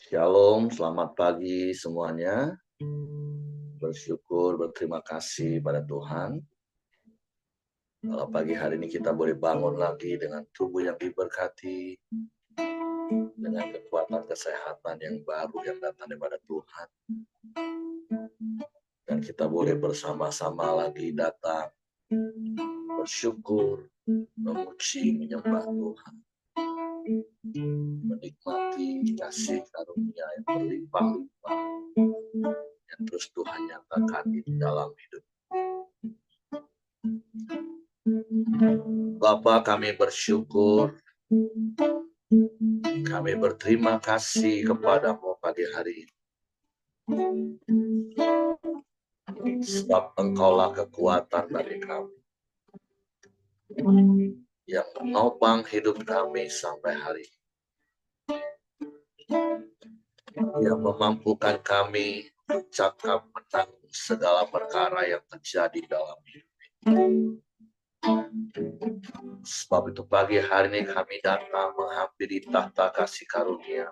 Shalom, selamat pagi semuanya. Bersyukur, berterima kasih pada Tuhan. Kalau pagi hari ini kita boleh bangun lagi dengan tubuh yang diberkati, dengan kekuatan kesehatan yang baru yang datang daripada Tuhan. Dan kita boleh bersama-sama lagi datang, bersyukur, memuji, menyembah Tuhan. Menikmati kasih karunia yang berlimpah-limpah yang terus Tuhan nyatakan di dalam hidup. Bapa, kami bersyukur, kami berterima kasih kepadamu pagi hari ini. Sebab Engkaulah kekuatan bagi kami, yang menopang hidup kami sampai hari ini, yang memampukan kami bercakap menanggung segala perkara yang terjadi dalam hidup. Sebab itu pagi hari ini kami datang menghampiri tahta kasih karunia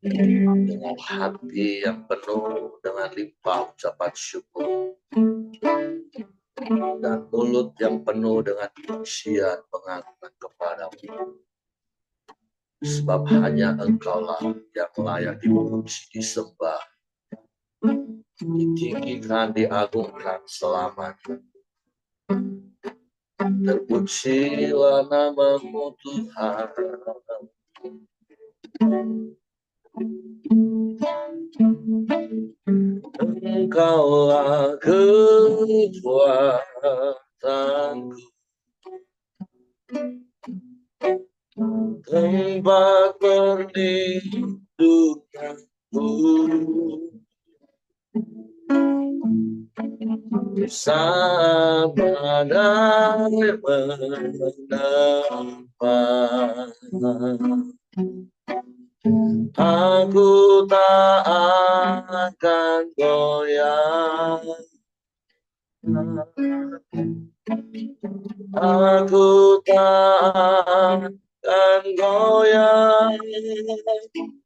dengan hati yang penuh dengan limpah ucapan syukur dan mulut yang penuh dengan pujian pengagungan kepadamu. Sebab hanya Engkaulah yang layak dipuji, disembah, ditinggikan, diagungkan selamanya. Terpujilah nama-Mu Tuhan. Engkaulah kekuatanku, tempat perlindunganku, sama damai menempat. Aku tak akan goyah, aku tak akan goyah,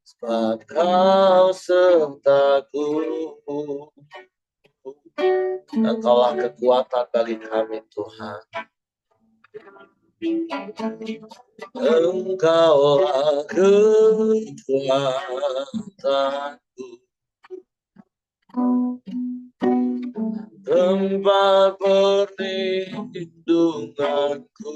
sebab Kau sertaku. Engkaulah kekuatan bagi kami, Tuhan. Engkaulah kekuatanku, tempat perlindunganku,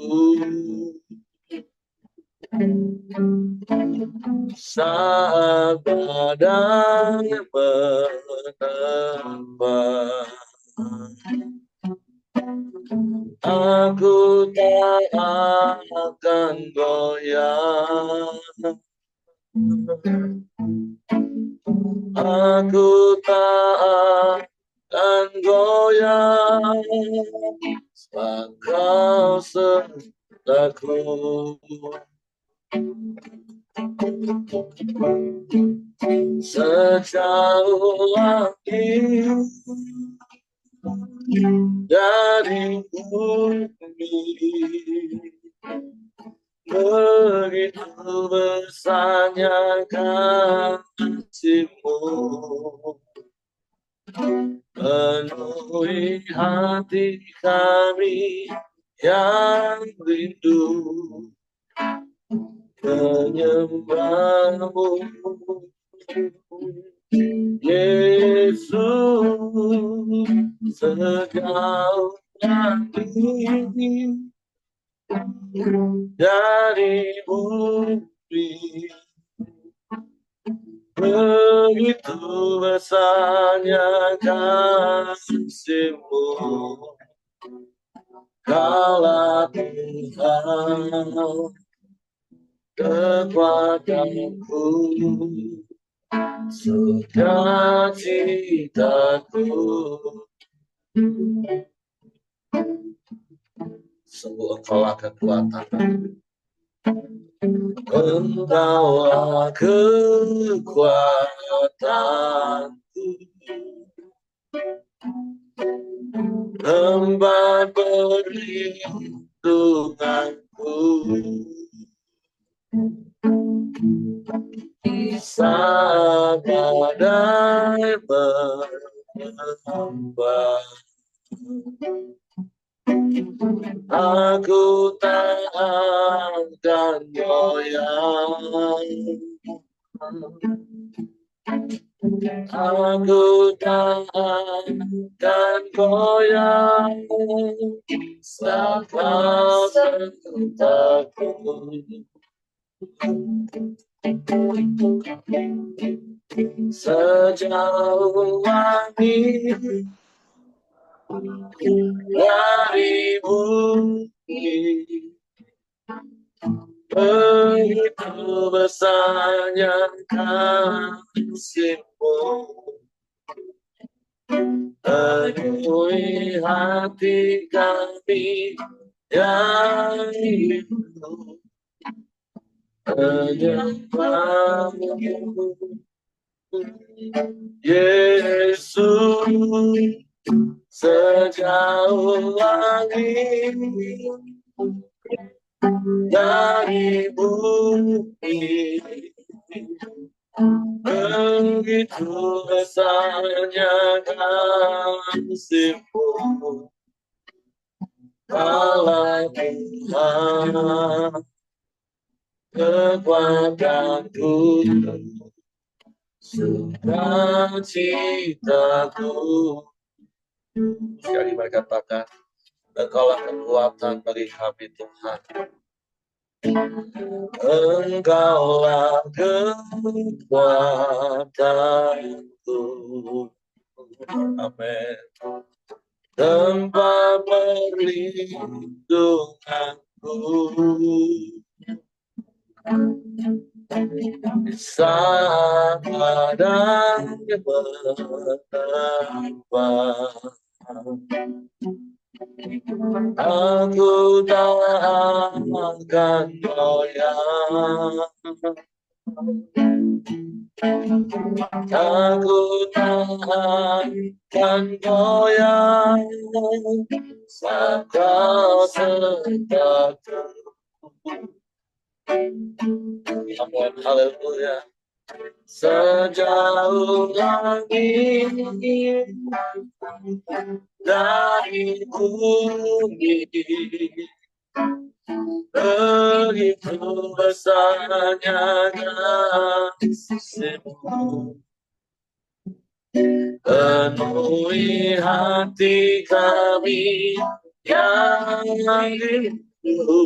saat badai menempa. Aku tak akan goyah, aku tak akan goyah, sebab Kau sertaku. Sejauh langit dari bumi, begitu besarnya kasih-Mu, penuhi hati kami yang rindu menyembah-Mu. Yesus, sejauh langit dari bumi, begitu besarnya kasih-Mu. Kaulah Tuhan, kekuatanku, sukacitaku. Sungguh Engkaulah kekuatan, Engkaulah kekuatanku, tempat perlindunganku, Sabadai berhamba, aku tak akan goyang. Aku tak akan goyang saat kau sentuhku. Sejauh langit dari bumi, begitu besarnya kasih-Mu, penuhi hati kami yang rindu menyembah-Mu, Yesus. Sejauh langit dari bumi, begitu besarnya kasih-Mu, Allah Tuhan, kekuatanku, sukacitaku. Sekali mari katakan, Engkaulah kekuatan bagi kami Tuhan. Engkaulah kekuatanku. Amin. Tempat perlindunganku, Sabadai berhamba, aku tak akan goyang. Aku tak akan goyang saat kau sentuhku. Amin, haleluya. Sejauh langit dari bumi, begitu besarnya kasih-Mu, penuhi hati kami yang rindu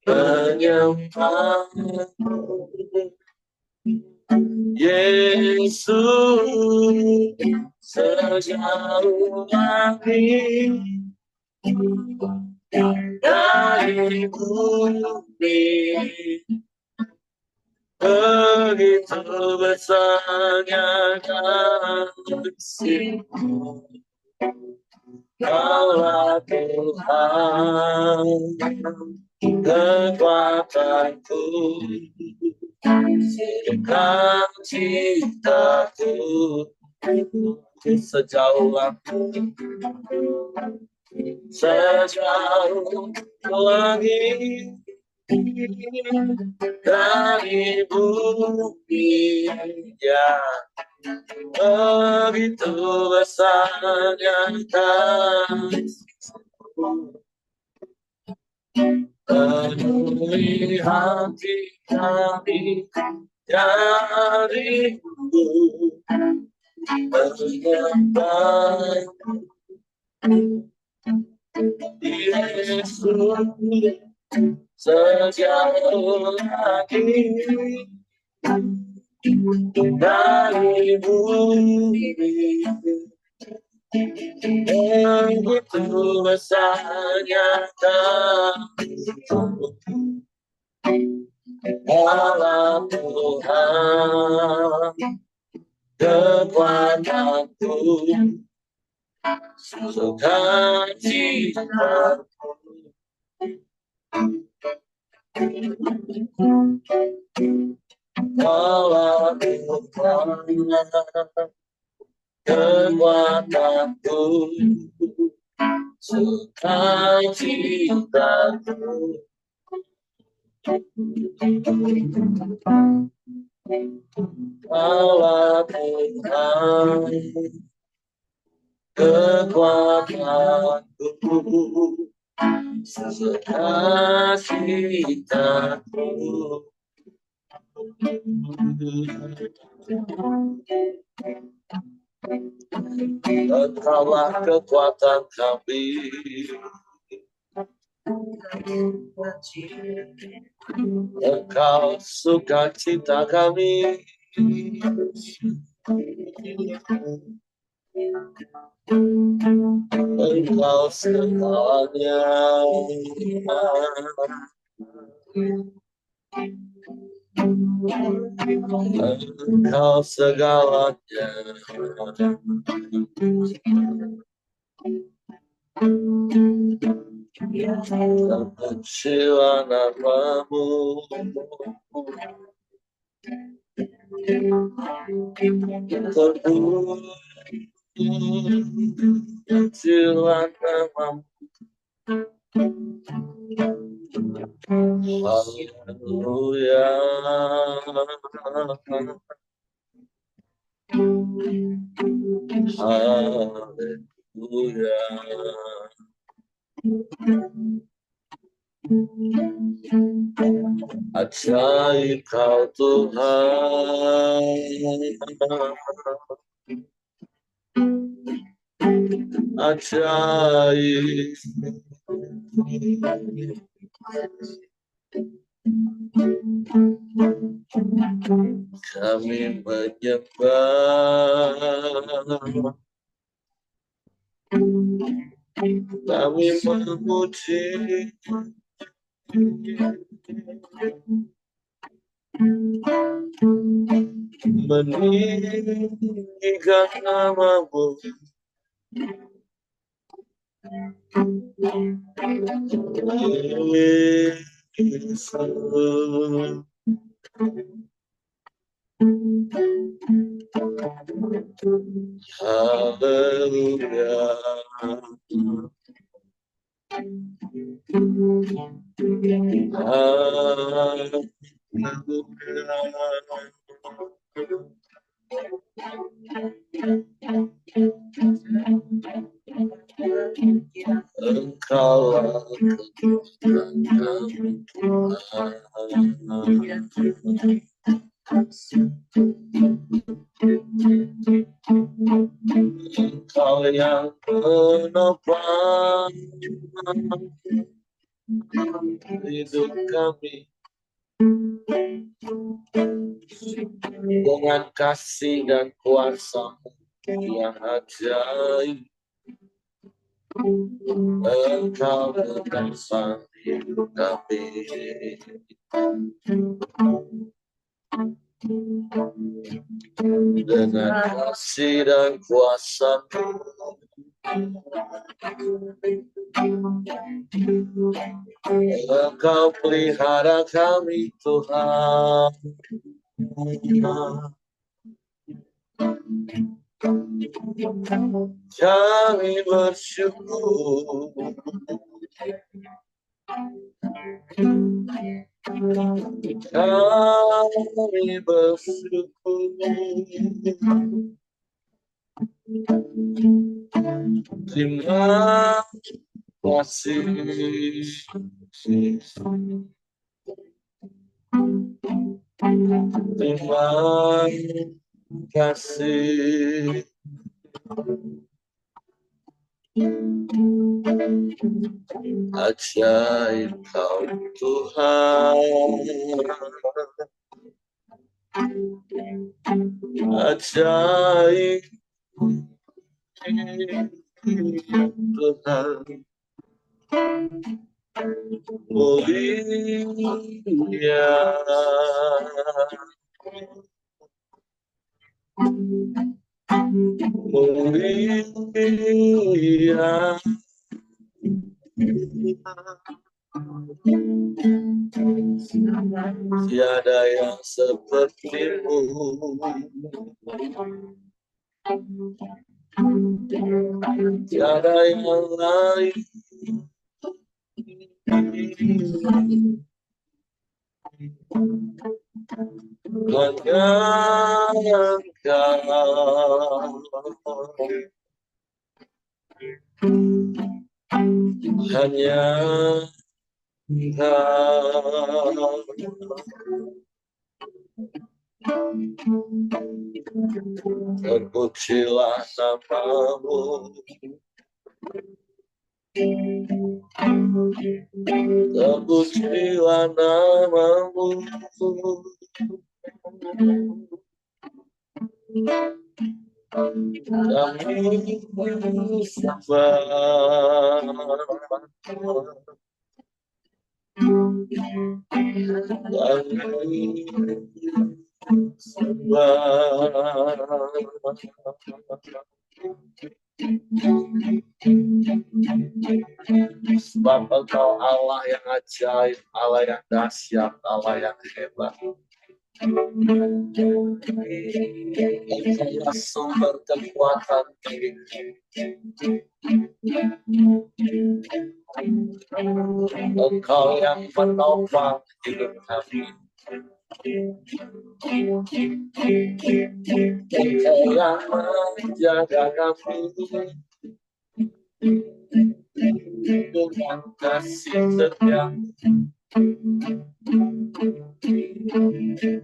menyembah-Mu, Yesus. Sejauh langit dari bumi, begitu besarnya kasih-Mu, Kaulah Tuhan, kekuatanku, sukacitaku. Sejauh langit dari bumi, ya, begitu besarnya kasih-Mu, penuhi hati kami yang rindu menyembah-Mu, Yesus. Sejauh langit dari bumi, begitu besarnya kasih-Mu, Allah Tuhan, kekuatanku, sukacitaku. Allah Tuhan, kekuatanku, sukacitaku. Allah Tuhan kekuatanku, sukacitaku. Engkaulah kekuatan kami, Engkau sukacita kami. Engkau segalanya, Engkau segalanya. Terpujilah namamu, terpujilah namamu. Haleluya, haleluya. Ajaib kau Tuhan, ajaib. Kami menyembah, kami memuji, meninggikan namamu. Yesus. Haleluya. Engkaulah kekuatan kami, Engkau yang menopang hidup kami dengan kasih dan kuasa-Mu yang ajaib. Engkau menopang hidup kami dengan kasih dan kuasa-Mu. Engkau pelihara kami Tuhan. Kami bersyukur, kami bersyukur. Terima kasih, terima kasih. Ajaib kau Tuhan, ajaib Tuhan, mulia, mulia. Tiada yang seperti-Mu, tiada yang lain. hanya Engkau, hanya Engkau. Terpujilah nama-Mu, terpujilah nama-Mu. Kami sembah, kami sebab Engkau Allah yang ajaib, Allah yang dahsyat, Allah yang hebat. Engkaulah sumber kekuatan kami. Engkau yang menopang hidup kami. Engkau yang menjaga kami dengan kasih setia.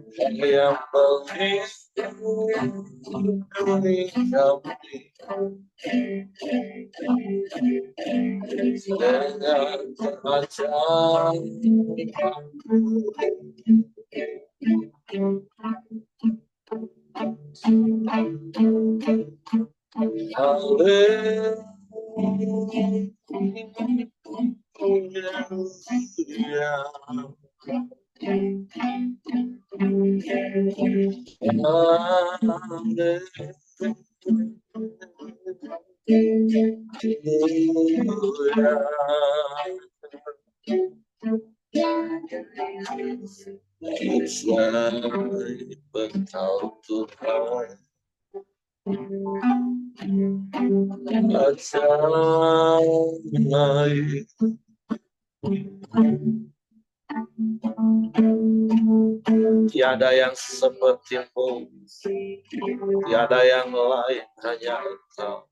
Engkau yang melindungi kami dengan keajaiban-Mu. Engkau Tuhan ajaib. Tiada yang seperti-Mu, tiada yang lain, hanya Engkau.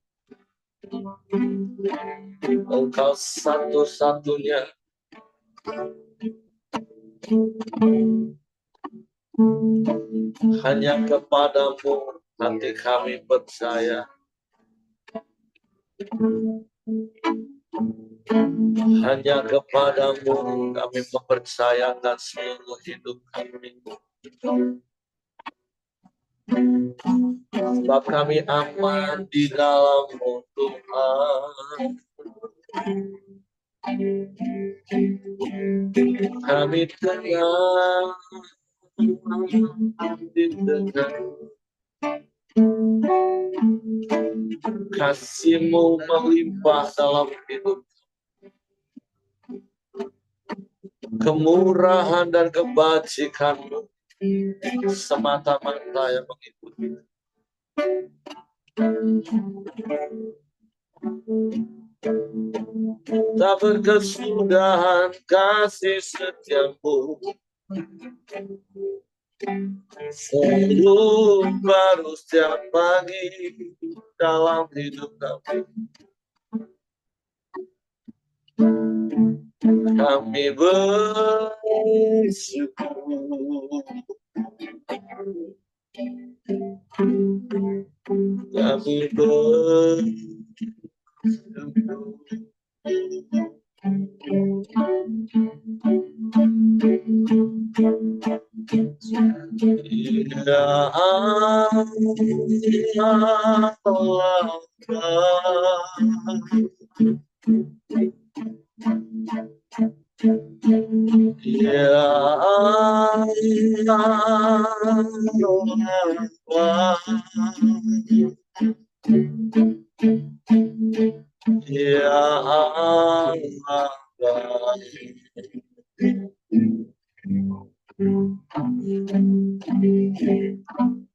Engkau satu-satunya. Hanya kepadamu hati kami percaya. Hanya kepadamu kami mempercayakan seluruh hidup kami. Sebab kami aman di dalam-Mu, Tuhan. Kami tenang di tengah kasih-Mu melimpah dalam hidup. Kemurahan dan kebajikan-Mu semata-mata yang mengikuti. Tak berkesudahan kasih setia-Mu, selalu baru setiap pagi dalam hidup kami. Kami bersyukur, kami bersyukur. Ya Allah, ya Allah, ya Allah.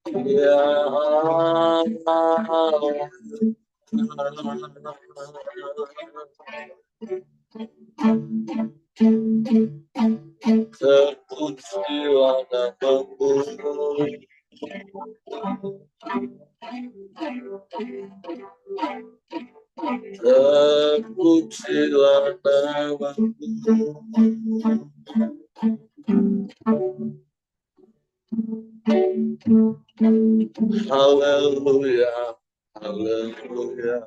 Ya Allah, terpujilah Haleluya, haleluya.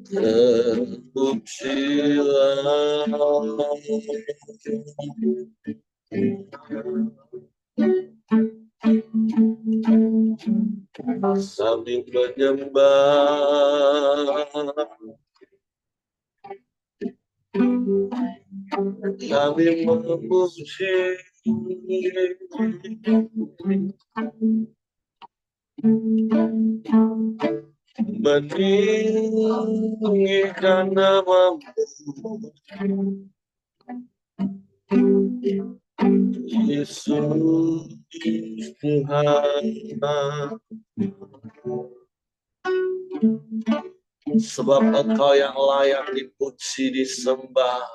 Terpujilah kami menyembah, kami memuji, meninggikan nama-Mu, Yesus Tuhan. Sebab Engkau yang layak dipuji, disembah.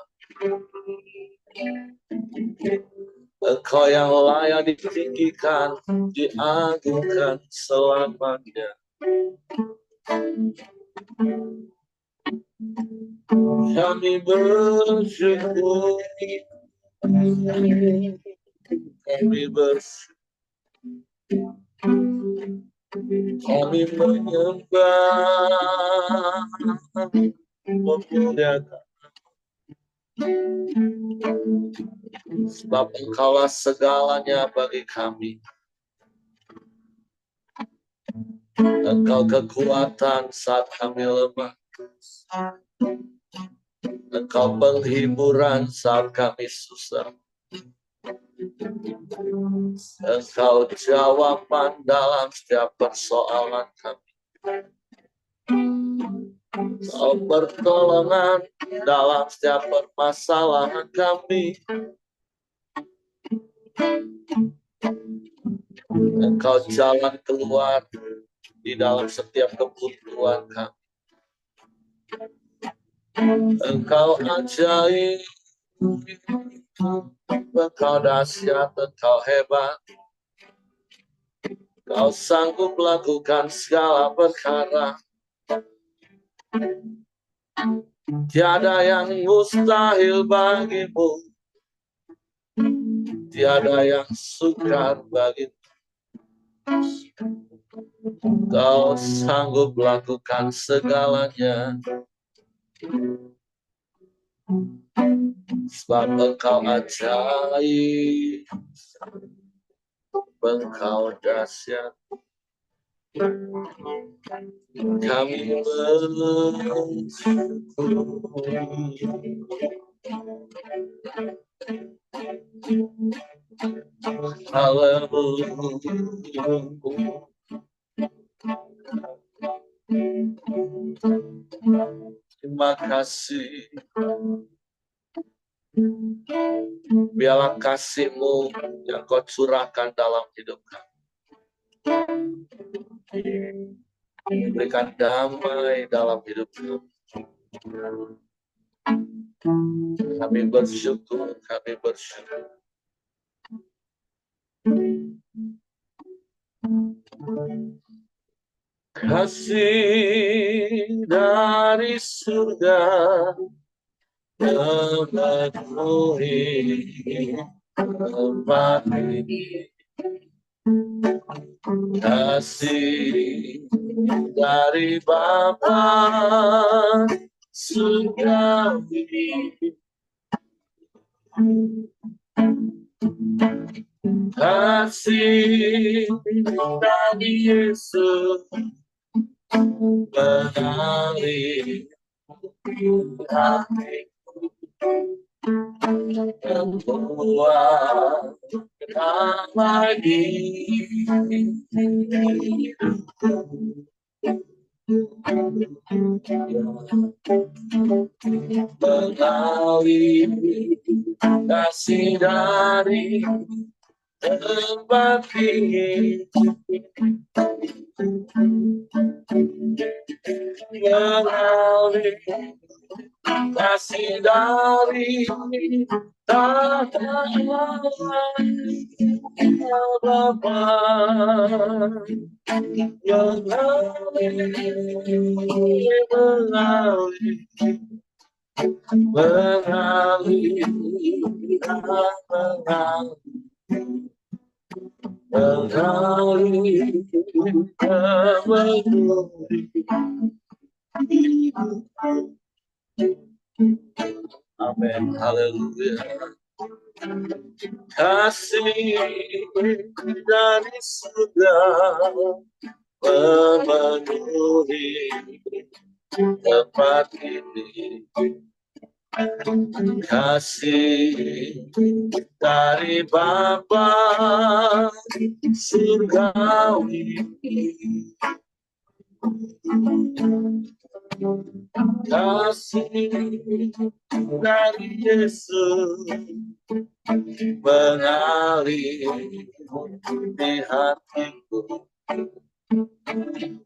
Engkau yang layak ditinggikan, diagungkan selamanya. Kami bersyukur, kami bersyukur, kami menyembah, memuliakan. Sebab Engkaulah segalanya bagi kami. Engkau kekuatan saat kami lemah. Engkau penghiburan saat kami susah. Engkau jawaban dalam setiap persoalan kami. Engkau pertolongan dalam setiap permasalahan kami. Engkau jalan keluar di dalam setiap kebutuhan kami. Engkau ajaib, Engkau dahsyat, Engkau hebat. Kau sanggup lakukan segala perkara. Tiada yang mustahil bagimu, tiada yang sukar bagimu. Kau sanggup lakukan segalanya. Sebab Engkau ajaib, Engkau dahsyat. Kami bersyukur. Haleluya. Terima kasih. Biarlah kasih-Mu yang Kau curahkan dalam hidup kami. Berikan damai dalam hidup kami. Kami bersyukur, kami bersyukur. Kasih dari surga memenuhi tempat ini. Kasih dari Bapa surgawi. Kasih dari Yesus mengalir hatiku, membuat damai di hidupku. Mengalir kasih dari tempat tinggi, mengalir kasih dari tahta Allah Bapa yang mengalir amin, haleluya. Kasih dari surga memenuhi tempat ini. Kasih dari Bapa surgawi, kasih dari Yesus mengalir di hatiku,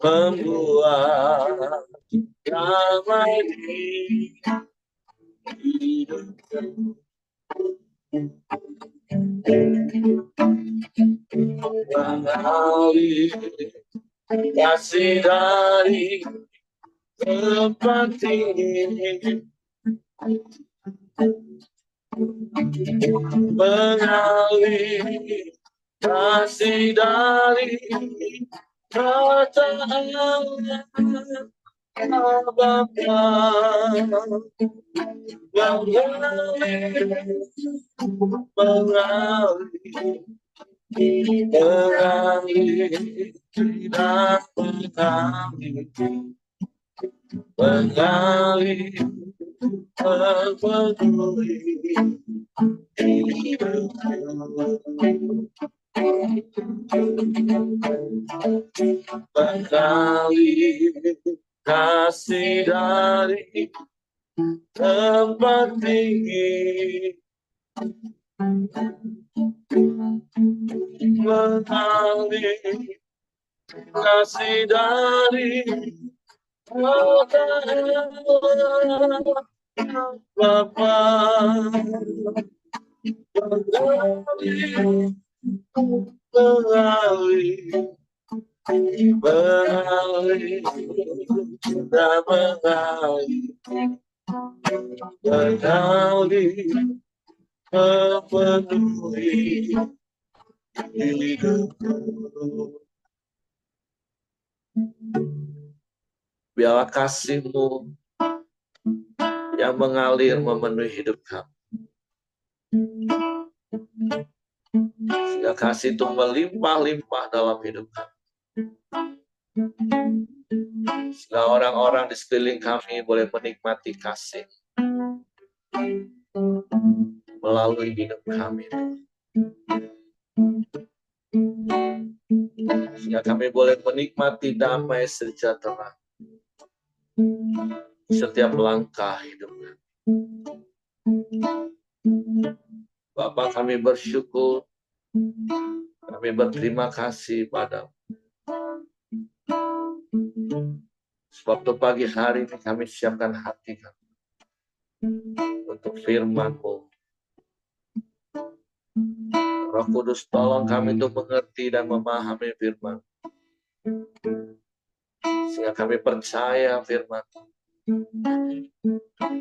membuat damai di hidupku. Mengalir kasih dari tempat ini, mengalir kasih dari kata Allah Bapa yang mengalir tidak mengalir peduli mengalir kasih dari tempat tinggi, mengalir kasih dari kata Bapa mengalir sudah mengalir memenuhi hidupku. Biarlah kasih-Mu yang mengalir memenuhi hidup kami. Sehingga kasih itu melimpah-limpah dalam hidup kami. Sehingga orang-orang di sekeliling kami boleh menikmati kasih melalui hidup kami. Sehingga kami boleh menikmati damai sejahtera setiap langkah hidup kami. Bapa, kami bersyukur, kami berterima kasih padamu. Sebab pagi hari ini kami siapkan hati kami untuk firman-Mu. Roh Kudus, tolong kami untuk mengerti dan memahami firman, sehingga kami percaya firman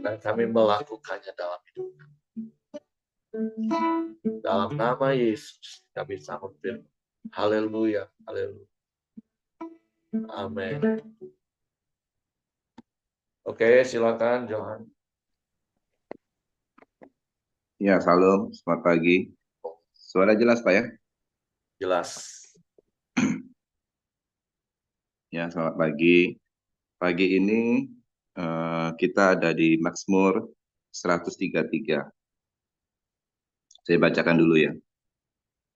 dan kami melakukannya dalam hidup kami. Dalam nama Yesus kami sambut firman. Haleluya, haleluya. Amin. Oke, silakan Johan. Ya, salam, selamat pagi. Suara jelas, Pak ya? Jelas. Ya, selamat pagi. Pagi ini kita ada di Mazmur 133. Saya bacakan dulu ya.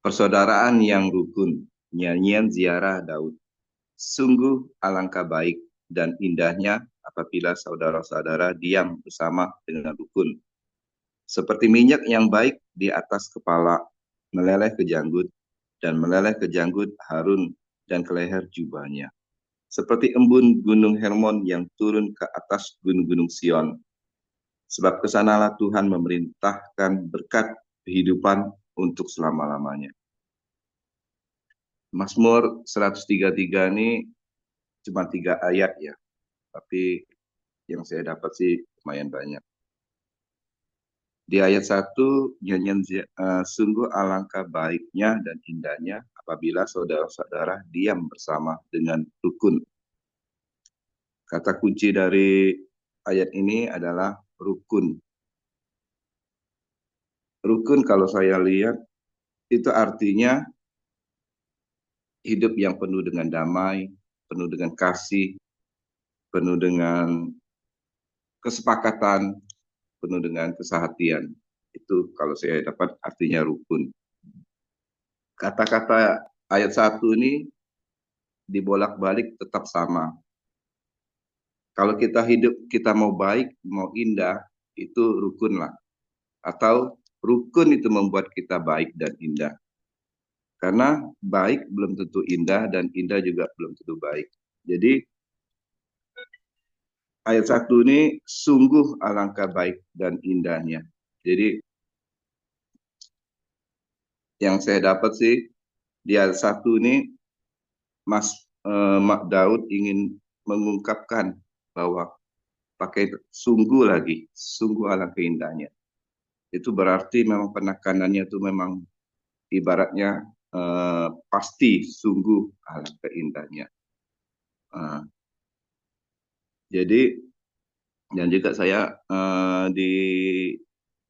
Persaudaraan yang rukun, nyanyian ziarah Daud. Sungguh alangkah baik dan indahnya apabila saudara-saudara diam bersama dengan rukun. Seperti minyak yang baik di atas kepala, meleleh ke janggut, dan meleleh ke janggut Harun dan ke leher jubahnya. Seperti embun gunung Hermon yang turun ke atas gunung-gunung Sion. Sebab kesanalah Tuhan memerintahkan berkat kehidupan untuk selama-lamanya. Mazmur 133 ini cuma 3 ayat ya, tapi yang saya dapat sih lumayan banyak. Di ayat 1, nyanyian sungguh alangkah baiknya dan indahnya apabila saudara-saudara diam bersama dengan rukun. Kata kunci dari ayat ini adalah rukun. Rukun kalau saya lihat itu artinya hidup yang penuh dengan damai, penuh dengan kasih, penuh dengan kesepakatan, penuh dengan kesehatian. Itu kalau saya dapat artinya rukun. Kata-kata ayat 1 ini dibolak-balik tetap sama. Kalau kita hidup, kita mau baik, mau indah, itu rukun lah. Atau rukun itu membuat kita baik dan indah. Karena baik belum tentu indah dan indah juga belum tentu baik. Jadi ayat 1 ini sungguh alangkah baik dan indahnya. Jadi yang saya dapat sih di ayat 1 ini Daud ingin mengungkapkan bahwa pakai sungguh lagi, sungguh alangkah indahnya. Itu berarti memang penekanannya itu memang ibaratnya pasti sungguh alangkah indahnya. Jadi dan juga saya di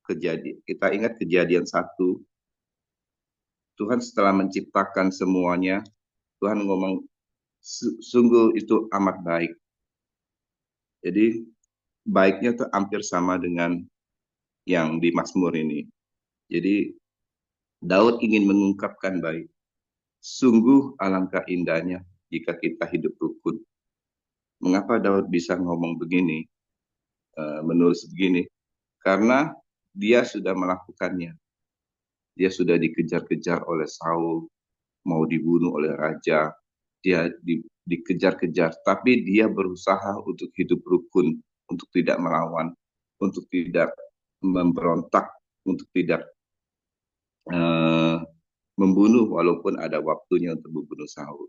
kita ingat kejadian 1, Tuhan setelah menciptakan semuanya, Tuhan ngomong sungguh itu amat baik. Jadi baiknya tuh hampir sama dengan yang di Mazmur ini. Jadi Daud ingin mengungkapkan baik. Sungguh alangkah indahnya jika kita hidup rukun. Mengapa Daud bisa ngomong begini, menulis begini? Karena dia sudah melakukannya. Dia sudah dikejar-kejar oleh Saul, mau dibunuh oleh raja, dia dikejar-kejar, tapi dia berusaha untuk hidup rukun, untuk tidak melawan, untuk tidak memberontak, untuk tidak membunuh walaupun ada waktunya untuk membunuh Saul.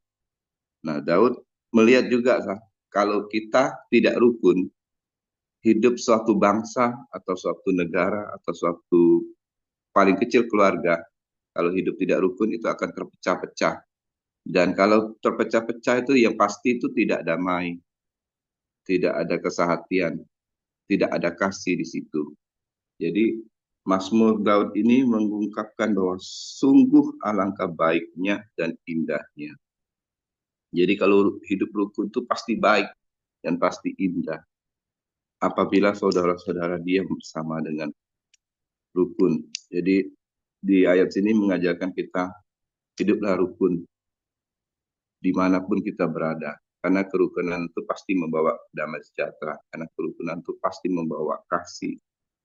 Nah, Daud melihat juga kalau kita tidak rukun, hidup suatu bangsa atau suatu negara atau suatu paling kecil keluarga, kalau hidup tidak rukun itu akan terpecah-pecah. Dan kalau terpecah-pecah itu yang pasti itu tidak damai, tidak ada kesehatian, tidak ada kasih di situ. Jadi Mazmur Daud ini mengungkapkan bahwa sungguh alangkah baiknya dan indahnya. Jadi kalau hidup rukun itu pasti baik dan pasti indah. Apabila saudara-saudara diam bersama dengan rukun. Jadi di ayat sini mengajarkan kita hiduplah rukun dimanapun kita berada. Karena kerukunan itu pasti membawa damai sejahtera. Karena kerukunan itu pasti membawa kasih.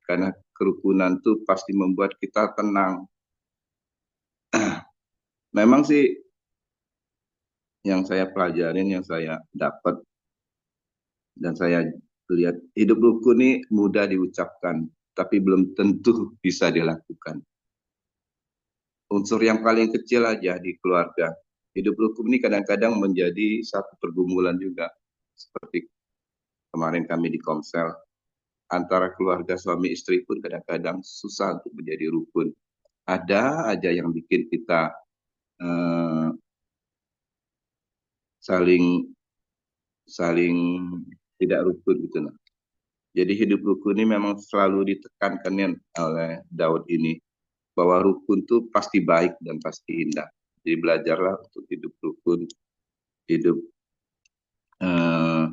Karena kerukunan itu pasti membuat kita tenang. Memang sih yang saya pelajarin, yang saya dapat, dan saya lihat hidup rukun ini mudah diucapkan, tapi belum tentu bisa dilakukan. Unsur yang paling kecil aja di keluarga. Hidup rukun ini kadang-kadang menjadi satu pergumulan juga. Seperti kemarin kami di Komsel, antara keluarga suami istri pun kadang-kadang susah untuk menjadi rukun. Ada aja yang bikin kita saling saling tidak rukun gitu. Nah. Jadi hidup rukun ini memang selalu ditekankan oleh Daud ini bahwa rukun itu pasti baik dan pasti indah. Jadi belajarlah untuk hidup rukun, hidup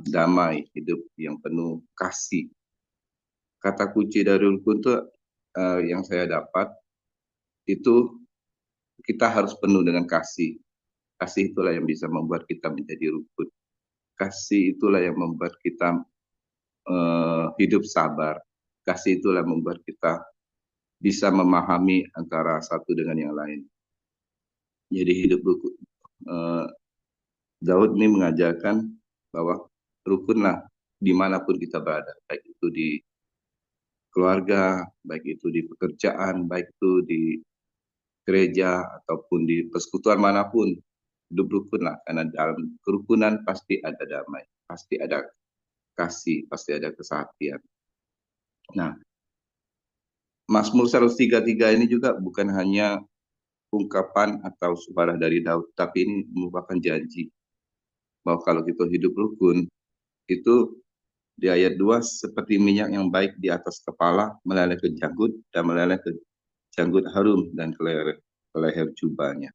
damai, hidup yang penuh kasih. Kata kunci dari rukun itu yang saya dapat itu kita harus penuh dengan kasih. Kasih itulah yang bisa membuat kita menjadi rukun. Kasih itulah yang membuat kita hidup sabar. Kasih itulah yang membuat kita bisa memahami antara satu dengan yang lain. Jadi hidup rukun. Daud ini mengajarkan bahwa rukunlah dimanapun kita berada, baik itu di keluarga, baik itu di pekerjaan, baik itu di gereja ataupun di persekutuan manapun, hidup rukun lah, karena dalam kerukunan pasti ada damai, pasti ada kasih, pasti ada kesehatian. Nah, Mazmur 133 ini juga bukan hanya ungkapan atau suara dari Daud, tapi ini merupakan janji bahwa kalau kita hidup rukun, itu di ayat 2 seperti minyak yang baik di atas kepala, meleleh ke janggut, dan meleleh ke janggut harum dan ke leher jubahnya.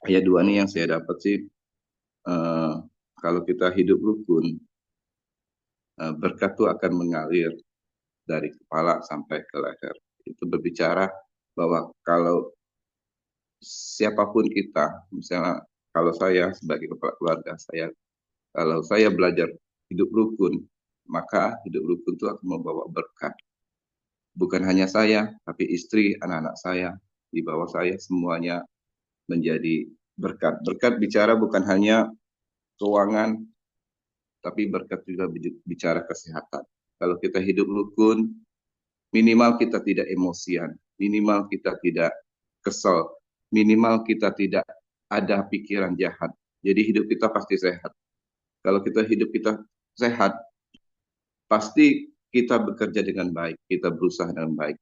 Ayat 2 ini yang saya dapat sih, kalau kita hidup rukun, berkat itu akan mengalir dari kepala sampai ke leher. Itu berbicara bahwa kalau siapapun kita, misalnya kalau saya sebagai kepala keluarga saya, kalau saya belajar hidup rukun, maka hidup rukun itu akan membawa berkat. Bukan hanya saya, tapi istri, anak-anak saya, di bawah saya semuanya menjadi berkat. Berkat bicara bukan hanya keuangan, tapi berkat juga bicara kesehatan. Kalau kita hidup rukun, minimal kita tidak emosian, minimal kita tidak kesel, minimal kita tidak ada pikiran jahat. Jadi hidup kita pasti sehat. Kalau hidup kita sehat, pasti kita bekerja dengan baik, kita berusaha dengan baik.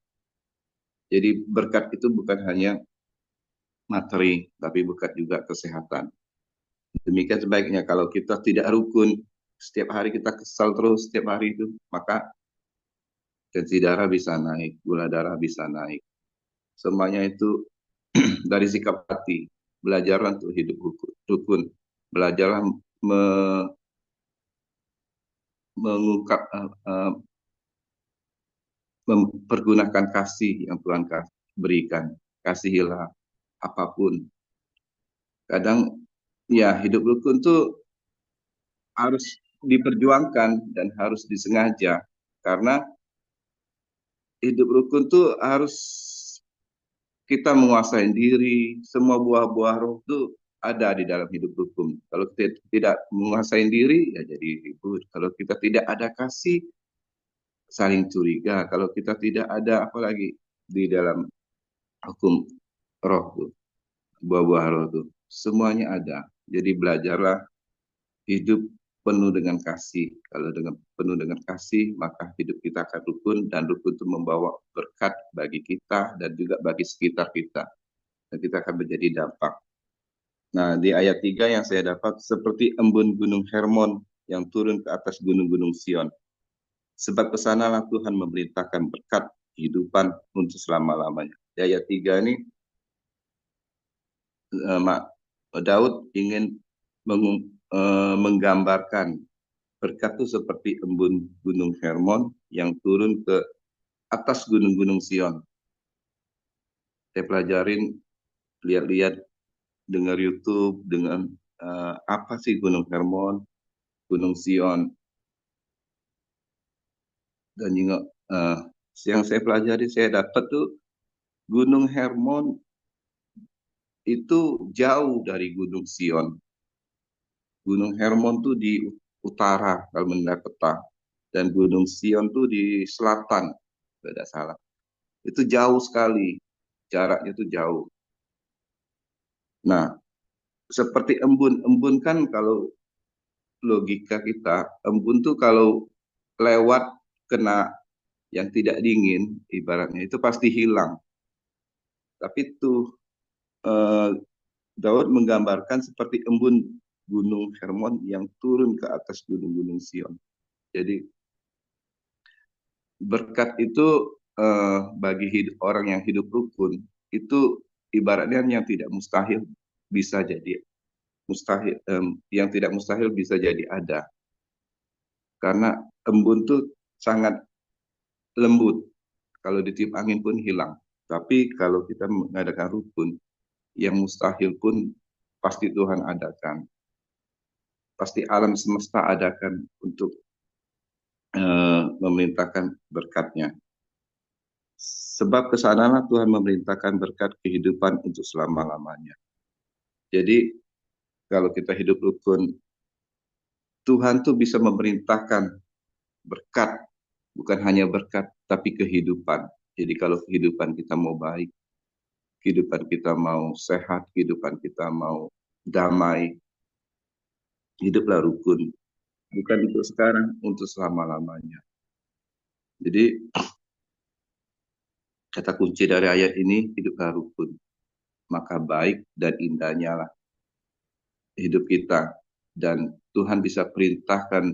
Jadi berkat itu bukan hanya materi, tapi berkat juga kesehatan. Demikian sebaiknya kalau kita tidak rukun, setiap hari kita kesal terus, setiap hari itu, maka tensi darah bisa naik, gula darah bisa naik. Semuanya itu dari sikap hati. Belajarlah untuk hidup rukun. Belajarlah mengungkap, mempergunakan kasih yang Tuhan berikan. Kasihilah apapun. Kadang ya hidup rukun tuh harus diperjuangkan dan harus disengaja. Karena hidup rukun tuh harus kita menguasai diri, semua buah-buah roh itu ada di dalam hidup rukun. Kalau kita tidak menguasai diri, ya jadi ribut. Kalau kita tidak ada kasih, saling curiga. Kalau kita tidak ada apalagi di dalam hukum roh tuh, buah-buah roh tuh, semuanya ada. Jadi belajarlah hidup penuh dengan kasih. Kalau penuh dengan kasih, maka hidup kita akan rukun, dan rukun itu membawa berkat bagi kita dan juga bagi sekitar kita. Dan kita akan menjadi dampak. Nah, di ayat 3 yang saya dapat, seperti embun gunung Hermon yang turun ke atas gunung-gunung Sion. Sebab kesanalah Tuhan memerintahkan berkat kehidupan untuk selama-lamanya. Di ayat 3 ini, Daud ingin menggambarkan berkat itu seperti embun gunung Hermon yang turun ke atas gunung-gunung Sion. Saya pelajarin, lihat-lihat, dengar YouTube, dengan apa sih gunung Hermon, gunung Sion. Dan juga yang saya pelajari, saya dapat tuh gunung Hermon itu jauh dari gunung Sion. Gunung Hermon tuh di utara kalau menurut peta, dan gunung Sion tuh di selatan, tidak salah. Itu jauh sekali, jaraknya itu jauh. Nah, seperti embun kan kalau logika kita, embun tuh kalau lewat kena yang tidak dingin, ibaratnya itu pasti hilang. Tapi tuh Daud menggambarkan seperti embun gunung Hermon yang turun ke atas gunung-gunung Sion. Jadi berkat itu bagi orang yang hidup rukun itu ibaratnya yang tidak mustahil bisa jadi mustahil, yang tidak mustahil bisa jadi ada. Karena embun itu sangat lembut, kalau ditiup angin pun hilang. Tapi kalau kita mengadakan rukun, yang mustahil pun pasti Tuhan adakan. Pasti alam semesta adakan untuk memerintahkan berkatnya. Sebab kesanalah Tuhan memerintahkan berkat kehidupan untuk selama-lamanya. Jadi kalau kita hidup rukun, Tuhan tuh bisa memerintahkan berkat bukan hanya berkat, tapi kehidupan. Jadi kalau kehidupan kita mau baik, kehidupan kita mau sehat, kehidupan kita mau damai, hiduplah rukun. Bukan untuk sekarang, untuk selama-lamanya. Jadi kata kunci dari ayat ini, hiduplah rukun. Maka baik dan indahnya lah hidup kita. Dan Tuhan bisa perintahkan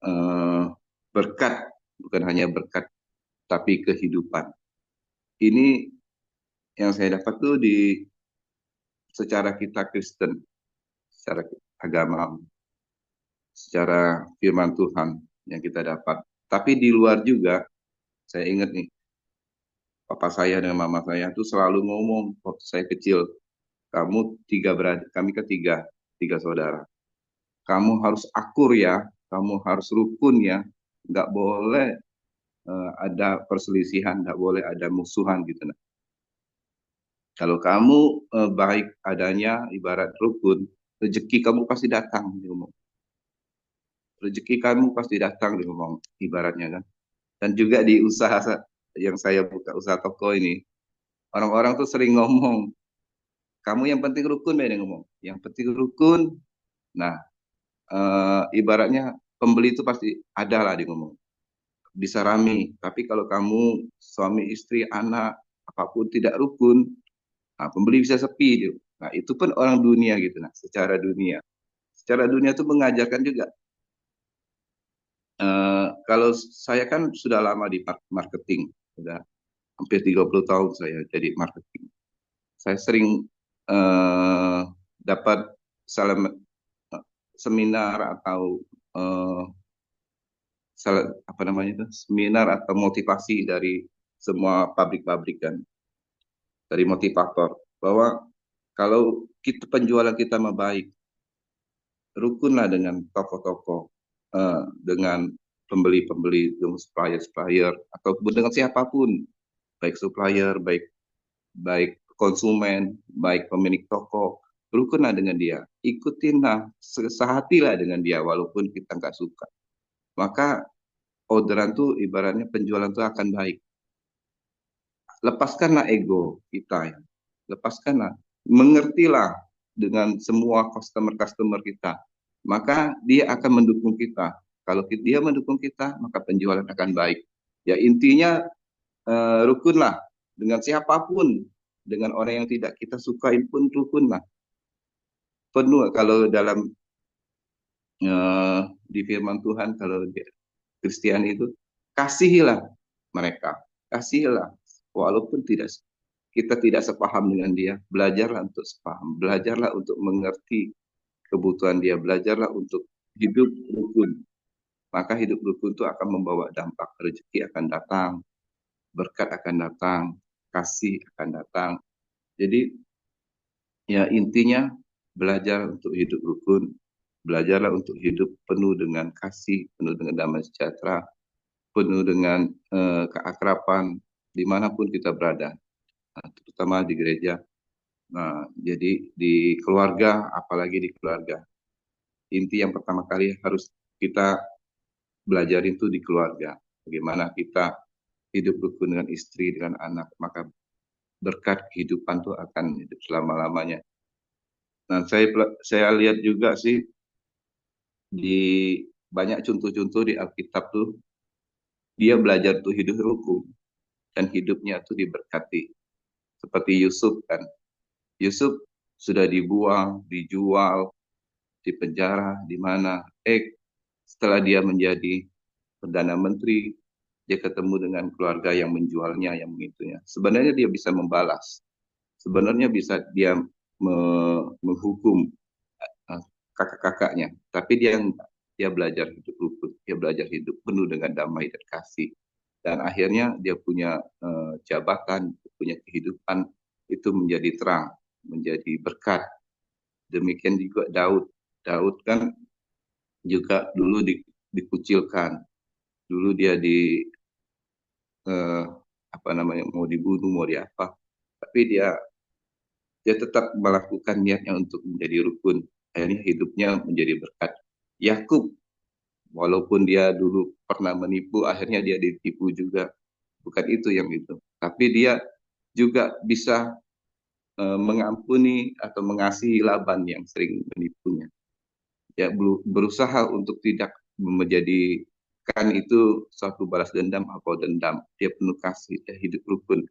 eh, berkat, bukan hanya berkat, tapi kehidupan. Ini yang saya dapat tuh di secara kita Kristen, secara agama, secara firman Tuhan yang kita dapat. Tapi di luar juga, saya ingat nih, papa saya dan mama saya tuh selalu ngomong waktu saya kecil, kamu tiga beradik, kami ketiga, tiga saudara. Kamu harus akur ya, kamu harus rukun ya, nggak boleh ada perselisihan, nggak boleh ada musuhan gitu. Nah, kalau kamu baik adanya, ibarat rukun, rezeki kamu pasti datang, dia ngomong. Rezeki kamu pasti datang, dia ngomong, ibaratnya kan. Dan juga di usaha yang saya buka usaha toko ini, orang-orang tuh sering ngomong, kamu yang penting rukun, dia ngomong. Yang penting rukun. Nah, ibaratnya pembeli itu pasti ada lah dia ngomong. Bisa rame. Tapi kalau kamu suami istri anak apapun tidak rukun, nah, pembeli bisa sepi dia. Nah, itu pun orang dunia gitu. Nah, secara dunia. Secara dunia itu mengajarkan juga. Kalau saya kan sudah lama di marketing, sudah hampir 30 tahun saya jadi marketing. Saya sering dapat seminar atau eh, apa namanya itu seminar atau motivasi dari semua pabrik-pabrikan, dari motivator bahwa kalau kita penjualan kita membaik, rukunlah dengan toko-toko, dengan pembeli-pembeli, dengan supplier-supplier atau dengan siapapun, baik supplier, baik baik konsumen, baik pemilik toko, rukunlah dengan dia, ikutinlah, sehatilah dengan dia walaupun kita nggak suka. Maka orderan tuh ibaratnya penjualan tuh akan baik. Lepaskanlah ego kita ya. Lepaskanlah. Mengertilah dengan semua customer-customer kita. Maka dia akan mendukung kita. Kalau dia mendukung kita, maka penjualan akan baik. Ya intinya rukunlah dengan siapapun. Dengan orang yang tidak kita sukai pun rukunlah. Penuh kalau dalam di firman Tuhan, kalau di Kristen itu, kasihilah mereka. Kasihilah. Walaupun kita tidak sepaham dengan dia, belajarlah untuk sepaham, belajarlah untuk mengerti kebutuhan dia, belajarlah untuk hidup rukun. Maka hidup rukun itu akan membawa dampak, rezeki akan datang, berkat akan datang, kasih akan datang. Jadi ya intinya belajar untuk hidup rukun, belajarlah untuk hidup penuh dengan kasih, penuh dengan damai sejahtera, penuh dengan keakraban dimanapun kita berada, terutama di gereja. Nah, jadi di keluarga, apalagi di keluarga. Inti yang pertama kali harus kita belajar itu di keluarga. Bagaimana kita hidup rukun dengan istri, dengan anak, maka berkat kehidupan itu akan hidup selama-lamanya. Nah, saya lihat juga sih di banyak contoh-contoh di Alkitab tuh, dia belajar tuh hidup rukun dan hidupnya tuh diberkati. Seperti Yusuf kan. Yusuf sudah dibuang, dijual, di penjara, di mana. Setelah dia menjadi Perdana Menteri, dia ketemu dengan keluarga yang menjualnya, yang begitunya. Sebenarnya dia bisa membalas. Sebenarnya bisa dia menghukum kakak-kakaknya. Tapi dia belajar hidup rukun, dia belajar hidup penuh dengan damai dan kasih. Dan akhirnya dia punya jabatan, punya kehidupan itu menjadi terang, menjadi berkat. Demikian juga Daud. Daud kan juga dulu dikucilkan. Dulu dia eh, apa namanya mau dibunuh, mau di apa. Tapi dia tetap melakukan niatnya untuk menjadi rukun. Akhirnya hidupnya menjadi berkat. Yakub Walaupun dia dulu pernah menipu, akhirnya dia ditipu juga. Bukan itu yang itu. Tapi dia juga bisa mengampuni atau mengasihi Laban yang sering menipunya. Ya berusaha untuk tidak menjadikan itu suatu balas dendam atau dendam. Dia penuh kasih, dia hidup rukun.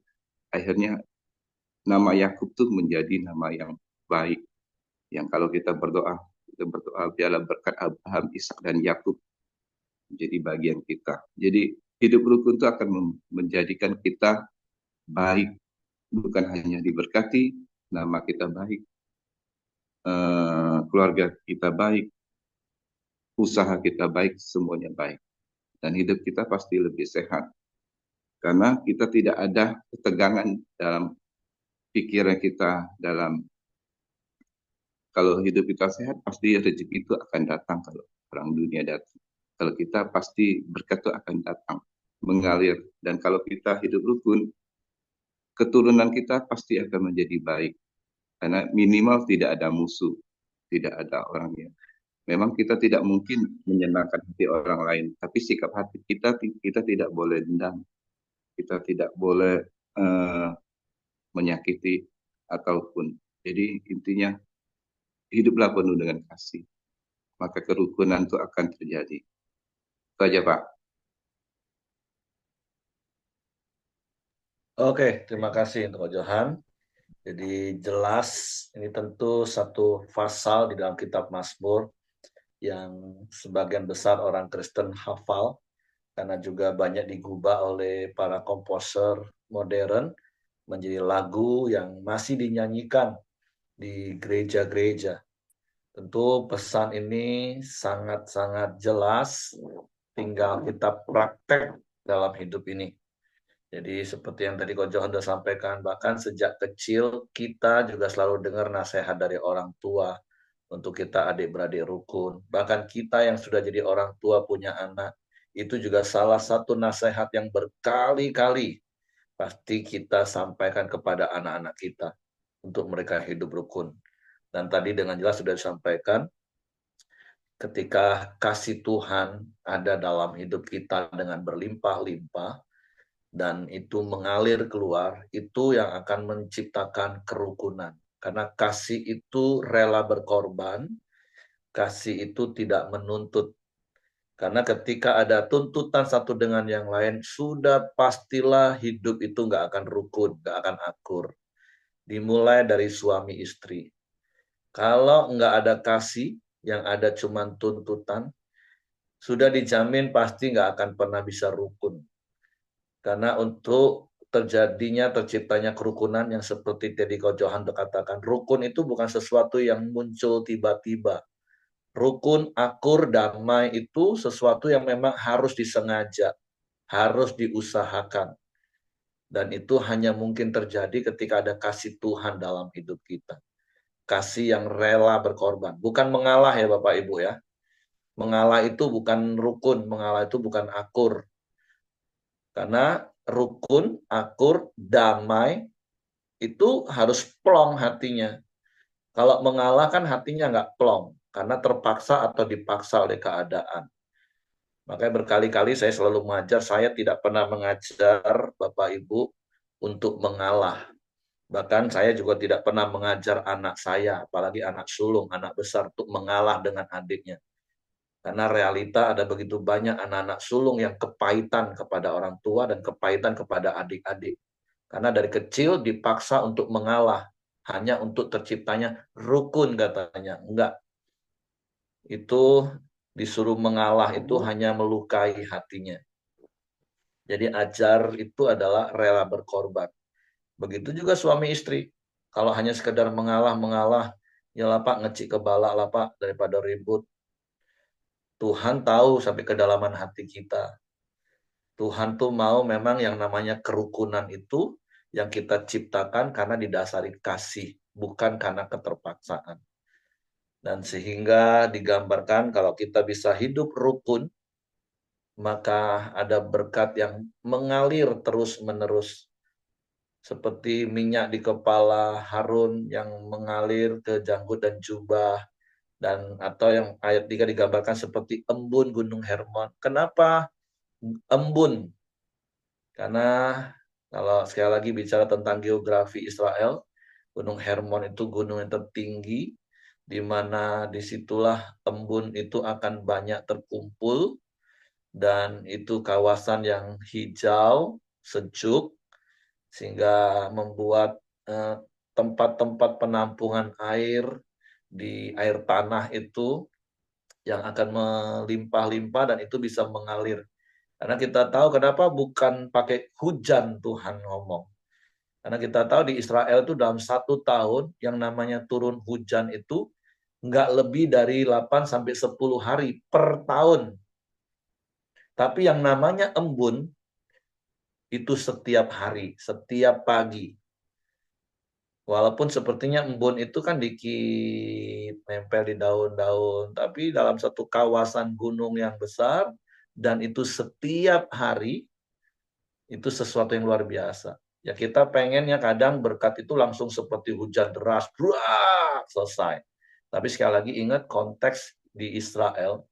Akhirnya nama Yakub tuh menjadi nama yang baik. Yang kalau kita berdoa biarlah berkat Abraham, Ishak dan Yakub menjadi bagian kita. Jadi hidup rukun itu akan menjadikan kita baik, bukan hanya diberkati, nama kita baik, keluarga kita baik, usaha kita baik, semuanya baik. Dan hidup kita pasti lebih sehat. Karena kita tidak ada ketegangan dalam pikiran kita, kalau hidup kita sehat, pasti rezeki itu akan datang kalau orang dunia datang. Kalau kita pasti berkat itu akan datang, mengalir. Dan kalau kita hidup rukun, keturunan kita pasti akan menjadi baik. Karena minimal tidak ada musuh, tidak ada orang yang. Memang kita tidak mungkin menyenangkan hati orang lain, tapi sikap hati kita tidak boleh dendam, kita tidak boleh uh, menyakiti ataupun. Jadi intinya hiduplah penuh dengan kasih, maka kerukunan itu akan terjadi. Itu aja Pak. Oke, terima kasih untuk Ko Johan. Jadi jelas ini tentu satu pasal di dalam kitab Mazmur yang sebagian besar orang Kristen hafal karena juga banyak digubah oleh para komposer modern menjadi lagu yang masih dinyanyikan di gereja-gereja. Tentu pesan ini sangat-sangat jelas, tinggal kita praktek dalam hidup ini. Jadi seperti yang tadi Ko Johan sudah sampaikan, bahkan sejak kecil kita juga selalu dengar nasihat dari orang tua untuk kita adik-beradik rukun. Bahkan kita yang sudah jadi orang tua punya anak, itu juga salah satu nasihat yang berkali-kali pasti kita sampaikan kepada anak-anak kita untuk mereka hidup rukun. Dan tadi dengan jelas sudah disampaikan, ketika kasih Tuhan ada dalam hidup kita dengan berlimpah-limpah, dan itu mengalir keluar, itu yang akan menciptakan kerukunan. Karena kasih itu rela berkorban, kasih itu tidak menuntut. Karena ketika ada tuntutan satu dengan yang lain, sudah pastilah hidup itu nggak akan rukun, nggak akan akur. Dimulai dari suami istri. Kalau nggak ada kasih, yang ada cuma tuntutan, sudah dijamin pasti nggak akan pernah bisa rukun. Karena untuk terciptanya kerukunan yang seperti tadi Ko Johan katakan, rukun itu bukan sesuatu yang muncul tiba-tiba. Rukun, akur, damai itu sesuatu yang memang harus disengaja, harus diusahakan. Dan itu hanya mungkin terjadi ketika ada kasih Tuhan dalam hidup kita. Kasih yang rela berkorban. Bukan mengalah ya Bapak Ibu ya. Mengalah itu bukan rukun, mengalah itu bukan akur. Karena rukun, akur, damai itu harus plong hatinya. Kalau mengalah kan hatinya nggak plong, karena terpaksa atau dipaksa oleh keadaan. Makanya berkali-kali saya selalu mengajar, saya tidak pernah mengajar Bapak Ibu untuk mengalah. Bahkan saya juga tidak pernah mengajar anak saya, apalagi anak sulung, anak besar, untuk mengalah dengan adiknya. Karena realita ada begitu banyak anak-anak sulung yang kepahitan kepada orang tua dan kepahitan kepada adik-adik. Karena dari kecil dipaksa untuk mengalah, hanya untuk terciptanya rukun katanya. Enggak, itu disuruh mengalah itu hanya melukai hatinya. Jadi ajar itu adalah rela berkorban. Begitu juga suami istri. Kalau hanya sekedar mengalah, ya lah Pak, ngecik kebala lah Pak, daripada ribut. Tuhan tahu sampai kedalaman hati kita. Tuhan tuh mau memang yang namanya kerukunan itu yang kita ciptakan karena didasari kasih, bukan karena keterpaksaan. Dan sehingga digambarkan kalau kita bisa hidup rukun, maka ada berkat yang mengalir terus-menerus. Seperti minyak di kepala Harun yang mengalir ke janggut dan jubah. Dan atau yang ayat 3 digambarkan seperti embun Gunung Hermon. Kenapa embun? Karena kalau sekali lagi bicara tentang geografi Israel, Gunung Hermon itu gunung yang tertinggi, di mana disitulah embun itu akan banyak terkumpul, dan itu kawasan yang hijau, sejuk, sehingga membuat tempat-tempat penampungan air di air tanah itu yang akan melimpah-limpah dan itu bisa mengalir. Karena kita tahu kenapa bukan pakai hujan Tuhan ngomong. Karena kita tahu di Israel itu dalam 1 tahun yang namanya turun hujan itu nggak lebih dari 8 sampai 10 hari per tahun. Tapi yang namanya embun itu setiap hari, setiap pagi. Walaupun sepertinya embun itu kan dikit nempel di daun-daun, tapi dalam satu kawasan gunung yang besar dan itu setiap hari itu sesuatu yang luar biasa. Ya kita pengennya kadang berkat itu langsung seperti hujan deras, bruak, selesai. Tapi sekali lagi ingat konteks di Israel,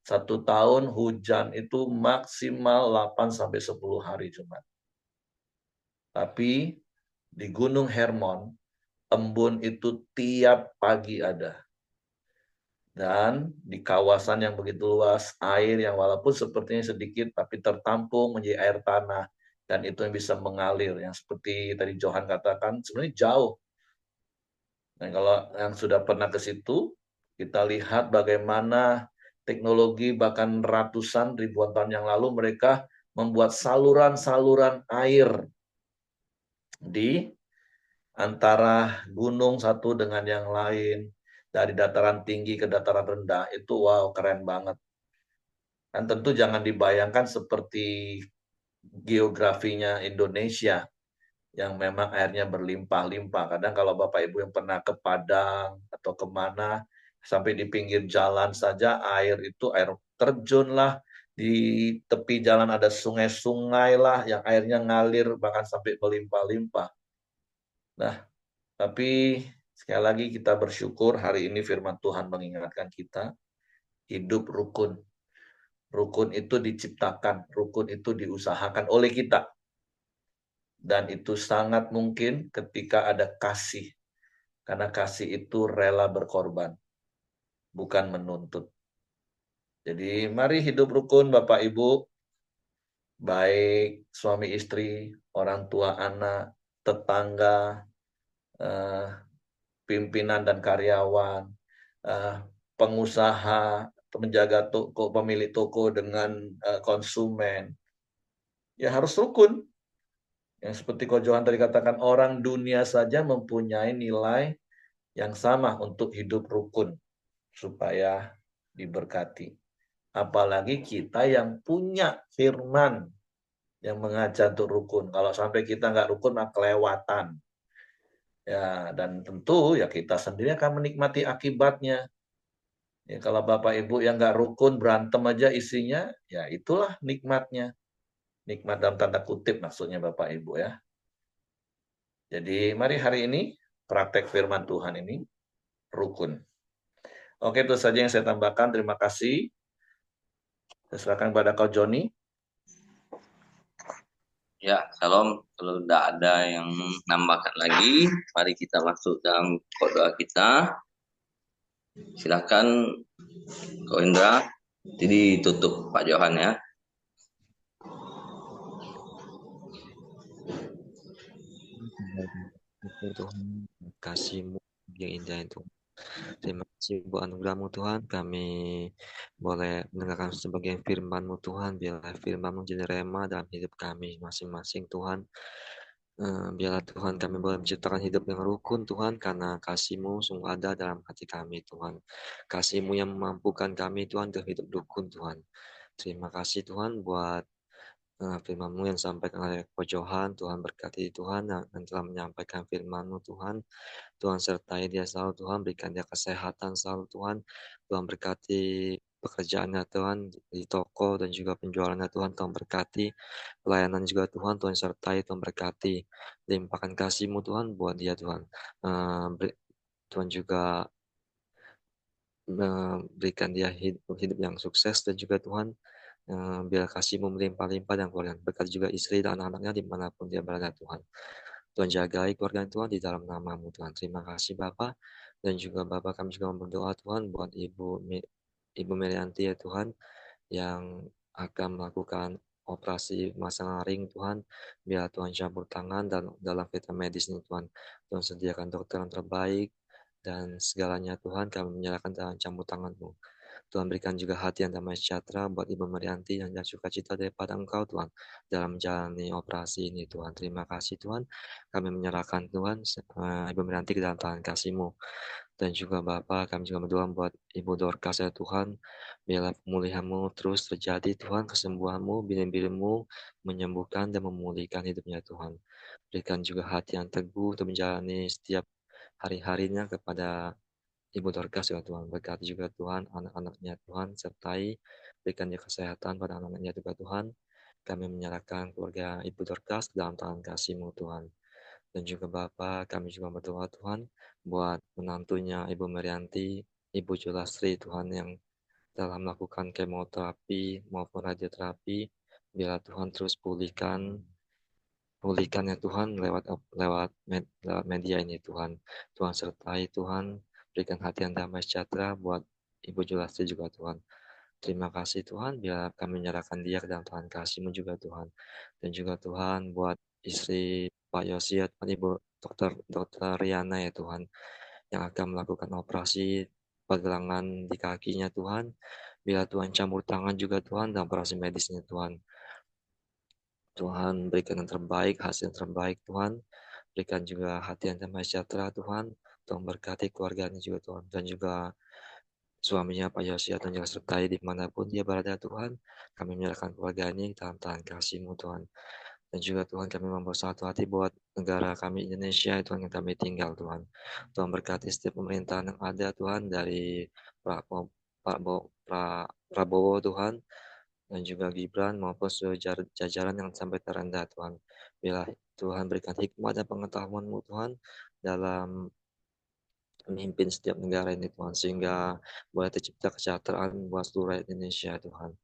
1 tahun hujan itu maksimal 8 sampai 10 hari cuma. Tapi di Gunung Hermon, embun itu tiap pagi ada. Dan di kawasan yang begitu luas, air yang walaupun sepertinya sedikit, tapi tertampung menjadi air tanah. Dan itu yang bisa mengalir. Yang seperti tadi Johan katakan, sebenarnya jauh. Dan kalau yang sudah pernah ke situ, kita lihat bagaimana teknologi bahkan ratusan ribuan tahun yang lalu mereka membuat saluran-saluran air di antara gunung satu dengan yang lain, dari dataran tinggi ke dataran rendah, itu wow keren banget. Dan tentu jangan dibayangkan seperti geografinya Indonesia yang memang airnya berlimpah-limpah. Kadang kalau Bapak Ibu yang pernah ke Padang atau kemana, sampai di pinggir jalan saja air itu air terjun lah, di tepi jalan ada sungai-sungai lah yang airnya ngalir bahkan sampai melimpah-limpah. Nah, tapi sekali lagi kita bersyukur hari ini firman Tuhan mengingatkan kita hidup rukun. Rukun itu diciptakan, rukun itu diusahakan oleh kita. Dan itu sangat mungkin ketika ada kasih. Karena kasih itu rela berkorban, bukan menuntut. Jadi mari hidup rukun Bapak Ibu, baik suami istri, orang tua anak, tetangga, eh, pimpinan dan karyawan, eh, pengusaha, menjaga toko, pemilik toko dengan konsumen. Ya harus rukun. Yang seperti Ko Johan tadi katakan, orang dunia saja mempunyai nilai yang sama untuk hidup rukun supaya diberkati. Apalagi kita yang punya firman yang mengajak untuk rukun. Kalau sampai kita nggak rukun, maka kelewatan. Ya, dan tentu ya kita sendiri akan menikmati akibatnya. Ya, kalau Bapak Ibu yang nggak rukun berantem aja isinya, ya itulah nikmatnya. Nikmat dalam tanda kutip maksudnya Bapak Ibu ya. Jadi mari hari ini praktek firman Tuhan ini rukun. Oke, itu saja yang saya tambahkan. Terima kasih. Saya serahkan kepada kau Joni. Ya, Shalom. Kalau tidak ada yang nambahkan lagi, mari kita masuk dalam doa kita. Silakan, Ko Indra. Jadi tutup Pak Johan ya. Tuhan, kasih-Mu yang indah itu. Terima kasih buat anugerah-Mu Tuhan, kami boleh mendengarkan sebagian firman-Mu Tuhan, biarlah firman-Mu jadi rema dalam hidup kami masing-masing Tuhan. Biarlah Tuhan kami boleh menciptakan hidup yang rukun Tuhan, karena kasih-Mu sungguh ada dalam hati kami Tuhan. Kasih-Mu yang memampukan kami Tuhan untuk hidup rukun Tuhan. Terima kasih Tuhan buat firman-Mu yang disampaikan oleh Ko Johan. Tuhan berkati Tuhan yang telah menyampaikan firman-Mu Tuhan. Tuhan sertai dia selalu Tuhan, berikan dia kesehatan selalu Tuhan. Tuhan berkati pekerjaannya Tuhan di toko dan juga penjualannya Tuhan. Tuhan berkati pelayanan juga Tuhan. Tuhan sertai, Tuhan berkati. Limpahkan kasih-Mu Tuhan buat dia Tuhan. Tuhan juga berikan dia hidup yang sukses, dan juga Tuhan biar kasih-Mu melimpah-limpah dan keluarga. Berkati juga istri dan anak-anaknya dimanapun dia berada Tuhan. Tuhan jagai keluarga Tuhan di dalam nama-Mu Tuhan. Terima kasih Bapa, dan juga Bapa kami juga berdoa Tuhan buat Ibu Merianti ya Tuhan, yang akan melakukan operasi masang ring Tuhan. Biar Tuhan campur tangan dan dalam vita medis ini Tuhan. Tuhan sediakan dokter yang terbaik, dan segalanya Tuhan kami menyerahkan dalam campur tangan-Mu. Tuhan berikan juga hati yang damai sejahtera buat Ibu Merianti dan sukacita daripada Engkau Tuhan dalam menjalani operasi ini Tuhan. Terima kasih Tuhan. Kami menyerahkan Tuhan Ibu Merianti ke dalam tangan kasih-Mu. Dan juga Bapa, kami juga berdoa buat Ibu Dorcas ya Tuhan. Biarlah pemulihan-Mu terus terjadi Tuhan, kesembuhan-Mu, bilin-bilin-Mu menyembuhkan dan memulihkan hidupnya Tuhan. Berikan juga hati yang teguh untuk menjalani setiap hari-harinya kepada Ibu Dorcas ya Tuhan. Berkati juga Tuhan anak-anaknya Tuhan, sertai berikan dia kesehatan pada anak-anaknya juga Tuhan. Kami menyerahkan keluarga Ibu Dorcas dalam tangan kasih-Mu Tuhan. Dan juga Bapa, kami juga berdoa Tuhan buat menantunya Ibu Merianti, Ibu Julastri Tuhan, yang telah melakukan kemoterapi maupun radioterapi. Biarlah Tuhan terus pulihkan ya Tuhan lewat media ini Tuhan. Tuhan sertai Tuhan, berikan hati yang damai sejahtera buat Ibu Julastri juga Tuhan. Terima kasih Tuhan, biar kami menyerahkan dia ke dalam Tuhan kasih-Mu juga Tuhan. Dan juga Tuhan buat istri Pak Yosia, Tuhan, Ibu Dokter Riana ya Tuhan, yang akan melakukan operasi pergelangan di kakinya Tuhan. Bila Tuhan campur tangan juga Tuhan dalam operasi medisnya Tuhan. Tuhan berikan yang terbaik, hasil yang terbaik Tuhan. Berikan juga hati yang damai sejahtera Tuhan. Tuhan berkati keluarganya juga Tuhan. Dan juga suaminya Pak Yosia, Tuhan juga sertai dimanapun dia berada Tuhan. Kami menyerahkan keluarga ini dalam tangan kasih-Mu Tuhan. Dan juga Tuhan kami membawa satu hati buat negara kami Indonesia Tuhan, yang kami tinggal Tuhan. Tuhan berkati setiap pemerintahan yang ada Tuhan, dari Prabowo Tuhan, dan juga Gibran maupun seluruh jajaran yang sampai terendah Tuhan. Bila Tuhan berikan hikmah dan pengetahuan-Mu Tuhan dalam memimpin setiap negara ini Tuhan, sehingga boleh tercipta kesejahteraan buat seluruh rakyat Indonesia Tuhan.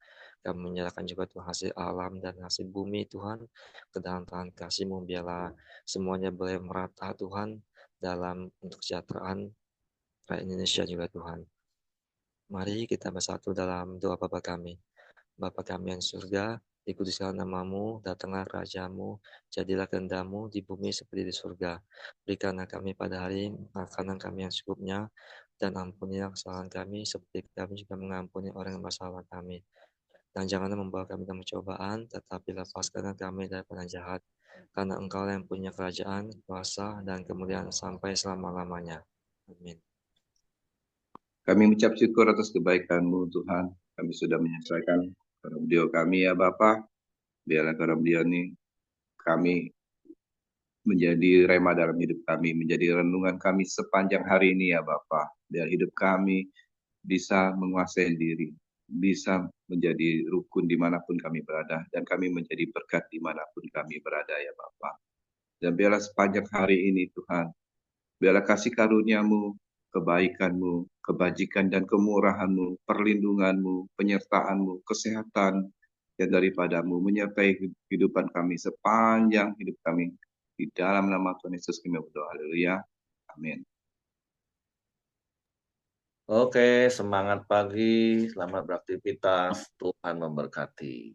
Kami menyerahkan juga Tuhan hasil alam dan hasil bumi Tuhan ke dalam tangan kasih-Mu, biarlah semuanya boleh merata Tuhan dalam untuk kesejahteraan rakyat Indonesia juga Tuhan. Mari kita bersatu dalam doa Bapa kami. Bapa kami yang surga, dikuduskanlah nama-Mu, datanglah kerajaan-Mu, jadilah kehendak-Mu di bumi seperti di surga. Berikanlah kami pada hari makanan kami yang secukupnya, dan ampunilah kesalahan kami seperti kami juga mengampuni orang yang bersalah kami. Dan janganlah membawa kami dalam cobaan, tetapi lepaskanlah kami daripada jahat. Karena Engkau yang punya kerajaan, kuasa, dan kemuliaan sampai selama-lamanya. Amin. Kami mengucap syukur atas kebaikan-Mu Tuhan. Kami sudah menyelesaikan kepada beliau kami ya Bapa. Biarlah kepada beliau ini kami menjadi rema dalam hidup kami, menjadi renungan kami sepanjang hari ini ya Bapa. Biar hidup kami bisa menguasai diri, bisa menjadi rukun dimanapun kami berada, dan kami menjadi berkat dimanapun kami berada ya Bapa. Dan biarlah sepanjang hari ini Tuhan, biarlah kasih karunia-Mu, kebaikan-Mu, kebajikan dan kemurahan-Mu, perlindungan-Mu, penyertaan-Mu, kesehatan yang daripada-Mu menyertai kehidupan kami sepanjang hidup kami. Di dalam nama Tuhan Yesus kami berdoa. Haleluya. Amin. Oke, semangat pagi, selamat beraktivitas, Tuhan memberkati.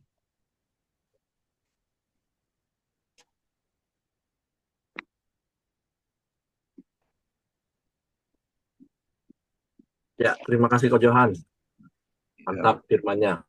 Ya, terima kasih Ko Johan. Mantap firmannya.